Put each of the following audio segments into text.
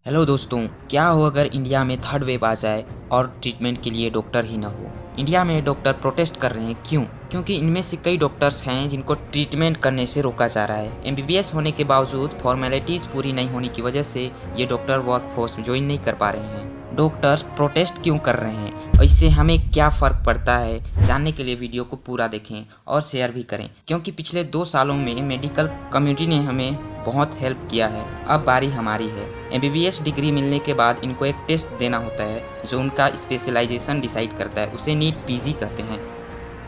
Hello दोस्तों, क्या हो अगर इंडिया में थर्ड वेव आ जाए और ट्रीटमेंट के लिए डॉक्टर ही ना हो। इंडिया में डॉक्टर प्रोटेस्ट कर रहे हैं, क्यों? क्योंकि इनमें से कई डॉक्टर्स हैं जिनको ट्रीटमेंट करने से रोका जा रहा है। एमबीबीएस होने के बावजूद फॉर्मेलिटीज़ पूरी नहीं होने की वजह से ये डॉक्टर वर्कफोर्स ज्वाइन नहीं कर पा रहे हैं। डॉक्टर्स प्रोटेस्ट क्यों कर रहे हैं और इससे हमें क्या फ़र्क पड़ता है, जानने के लिए वीडियो को पूरा देखें और शेयर भी करें, क्योंकि पिछले 2 सालों में मेडिकल कम्युनिटी ने हमें बहुत हेल्प किया है। अब बारी हमारी है। एमबीबीएस डिग्री मिलने के बाद इनको एक टेस्ट देना होता है जो उनका स्पेशलाइजेशन डिसाइड करता है, उसे नीट पीजी कहते हैं।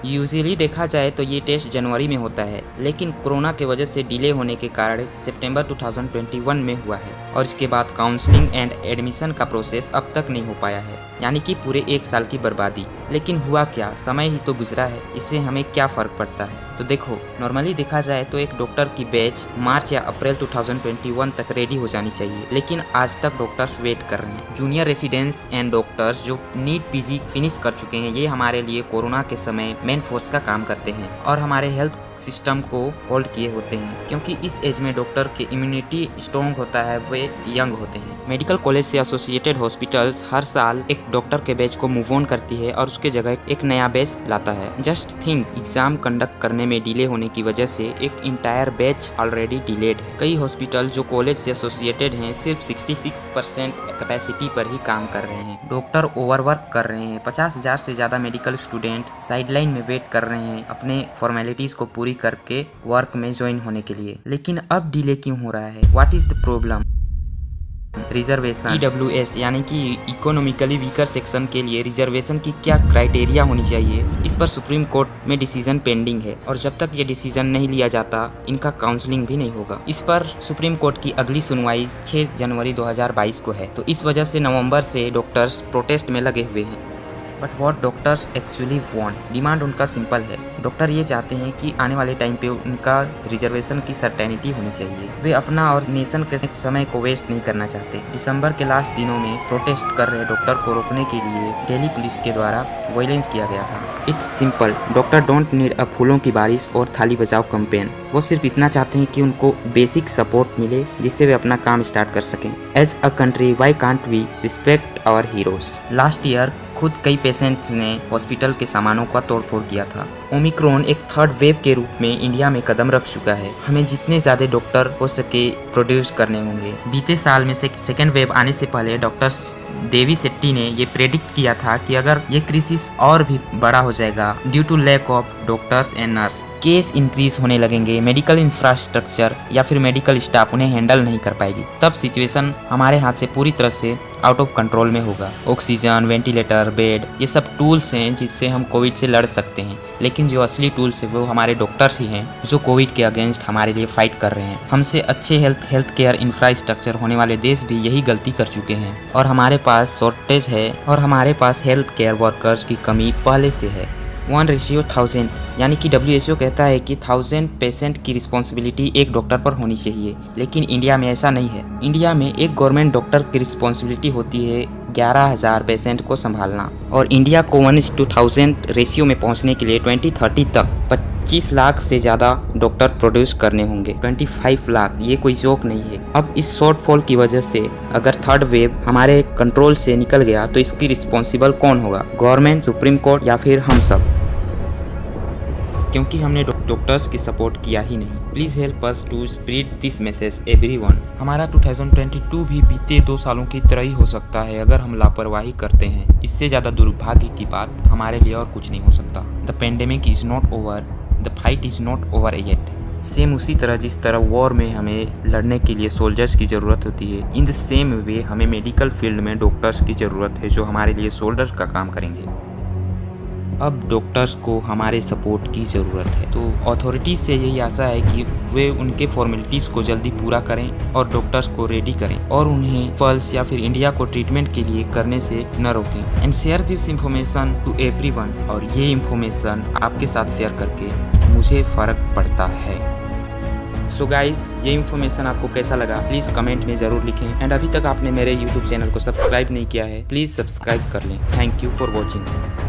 यूजुअली देखा जाए तो ये टेस्ट जनवरी में होता है, लेकिन कोरोना के वजह से डिले होने के कारण सितंबर 2021 में हुआ है और इसके बाद काउंसलिंग एंड एडमिशन का प्रोसेस अब तक नहीं हो पाया है, यानी कि पूरे 1 साल की बर्बादी। लेकिन हुआ क्या, समय ही तो गुजरा है, इससे हमें क्या फ़र्क पड़ता है? तो देखो, नॉर्मली देखा जाए तो एक डॉक्टर की बैच मार्च या अप्रैल 2021 तक रेडी हो जानी चाहिए, लेकिन आज तक डॉक्टर्स वेट कर रहे हैं। जूनियर रेसिडेंट्स एंड डॉक्टर्स जो नीट पीजी फिनिश कर चुके हैं, ये हमारे लिए कोरोना के समय मेन फोर्स का काम करते हैं और हमारे हेल्थ सिस्टम को होल्ड किए होते हैं, क्योंकि इस एज में डॉक्टर की इम्यूनिटी स्ट्रॉन्ग होता है, वे यंग होते हैं। मेडिकल कॉलेज से एसोसिएटेड हॉस्पिटल्स हर साल एक डॉक्टर के बैच को मूव ऑन करती है और उसके जगह एक नया बैच लाता है। जस्ट थिंक, एग्जाम कंडक्ट करने में डिले होने की वजह से एक इंटायर बैच ऑलरेडी डिलेड है। कई हॉस्पिटल जो कॉलेज से एसोसिएटेड हैं सिर्फ 66% कैपेसिटी पर ही काम कर रहे हैं। डॉक्टर ओवरवर्क कर रहे हैं। 50,000 से ज्यादा मेडिकल स्टूडेंट साइडलाइन में वेट कर रहे हैं अपने फॉर्मेलिटीज को पूरी करके वर्क में ज्वाइन होने के लिए। लेकिन अब डिले क्यों हो रहा है? What is the problem? Reservation EWS यानी कि इकोनॉमिकली वीकर सेक्शन के लिए रिजर्वेशन की क्या क्राइटेरिया होनी चाहिए, इस पर सुप्रीम कोर्ट में डिसीजन पेंडिंग है और जब तक ये डिसीजन नहीं लिया जाता इनका काउंसलिंग भी नहीं होगा। इस पर सुप्रीम कोर्ट की अगली सुनवाई 6 जनवरी 2022 को है, तो इस वजह से नवंबर से डॉक्टर्स प्रोटेस्ट में लगे हुए हैं। But what doctors actually want, demand उनका सिंपल है। डॉक्टर ये चाहते हैं कि आने वाले टाइम पे उनका रिजर्वेशन की सर्टेनिटी होनी चाहिए। वे अपना और नेशन के समय को वेस्ट नहीं करना चाहते। दिसंबर के लास्ट दिनों में प्रोटेस्ट कर रहे डॉक्टर को रोकने के लिए दिल्ली पुलिस के द्वारा वायलेंस किया गया था। It's simple, doctor don't need a फूलों की बारिश और थाली बजाओ कैंपेन। वो सिर्फ इतना चाहते हैं कि उनको बेसिक सपोर्ट मिले जिससे वे अपना काम स्टार्ट कर सकें। As a country why can't we respect our heroes. Last year खुद कई पेशेंट्स ने हॉस्पिटल के सामानों का तोड़फोड़ किया था। ओमिक्रॉन एक थर्ड वेव के रूप में इंडिया में कदम रख चुका है। हमें जितने ज्यादा डॉक्टर हो सके प्रोड्यूस करने होंगे। बीते साल में से सेकेंड वेव आने से पहले डॉक्टर्स देवी शेट्टी ने ये प्रेडिक्ट किया था कि अगर ये क्राइसिस और भी बड़ा हो जाएगा due to lack of doctors and nurse, case increase होने लगेंगे, मेडिकल इंफ्रास्ट्रक्चर या फिर मेडिकल स्टाफ उन्हें हैंडल नहीं कर पाएगी, तब सिचुएशन हमारे हाथ से पूरी तरह से आउट ऑफ कंट्रोल में होगा। ऑक्सीजन, वेंटिलेटर, बेड, ये सब टूल्स हैं जिससे हम कोविड से लड़ सकते हैं, लेकिन जो असली टूल्स है वो हमारे डॉक्टर्स ही हैं जो कोविड के अगेंस्ट हमारे लिए फाइट कर रहे हैं। हमसे अच्छे हेल्थ केयर इंफ्रास्ट्रक्चर होने वाले देश भी यही गलती कर चुके हैं और हमारे पास शॉर्टेज है और हमारे पास हेल्थ केयर वर्कर्स की कमी पहले से है। 1:1000 यानी कि WHO कहता है कि 1000 पेशेंट की रिस्पॉन्सिबिलिटी एक डॉक्टर पर होनी चाहिए, लेकिन इंडिया में ऐसा नहीं है। इंडिया में एक गवर्नमेंट डॉक्टर की रिस्पॉन्सिबिलिटी होती है 11,000 पेशेंट को संभालना, और इंडिया को 1:1000 रेशियो में पहुंचने के लिए 2030 तक 25 लाख से ज़्यादा डॉक्टर प्रोड्यूस करने होंगे। 25 लाख, ये कोई जोक नहीं है। अब इस शॉर्टफॉल की वजह से अगर थर्ड वेव हमारे कंट्रोल से निकल गया तो इसकी रिस्पॉन्सिबल कौन होगा? गवर्नमेंट, सुप्रीम कोर्ट या फिर हम सब? क्योंकि हमने डॉक्टर्स की सपोर्ट किया ही नहीं। Please help us to spread this message everyone. हमारा 2022 भी बीते 2 सालों की तरह ही हो सकता है अगर हम लापरवाही करते हैं। इससे ज़्यादा दुर्भाग्य की बात हमारे लिए और कुछ नहीं हो सकता। The pandemic is not over, the fight is not over yet. Same उसी तरह जिस तरह वॉर में हमें लड़ने के लिए सोल्जर्स की ज़रूरत होती है, इन द सेम वे हमें मेडिकल फील्ड में डॉक्टर्स की ज़रूरत है जो हमारे लिए सोल्जर का काम करेंगे। अब डॉक्टर्स को हमारे सपोर्ट की ज़रूरत है, तो अथॉरिटीज़ से यही आशा है कि वे उनके फॉर्मेलिटीज़ को जल्दी पूरा करें और डॉक्टर्स को रेडी करें और उन्हें पल्स या फिर इंडिया को ट्रीटमेंट के लिए करने से न रोकें। And share this information to everyone, और ये इंफॉर्मेशन आपके साथ शेयर करके मुझे फ़र्क पड़ता है। सो गाइस, ये इन्फॉर्मेशन आपको कैसा लगा प्लीज़ कमेंट में ज़रूर लिखें। एंड अभी तक आपने मेरे यूट्यूब चैनल को सब्सक्राइब नहीं किया है, प्लीज़ सब्सक्राइब कर लें। Thank you for watching.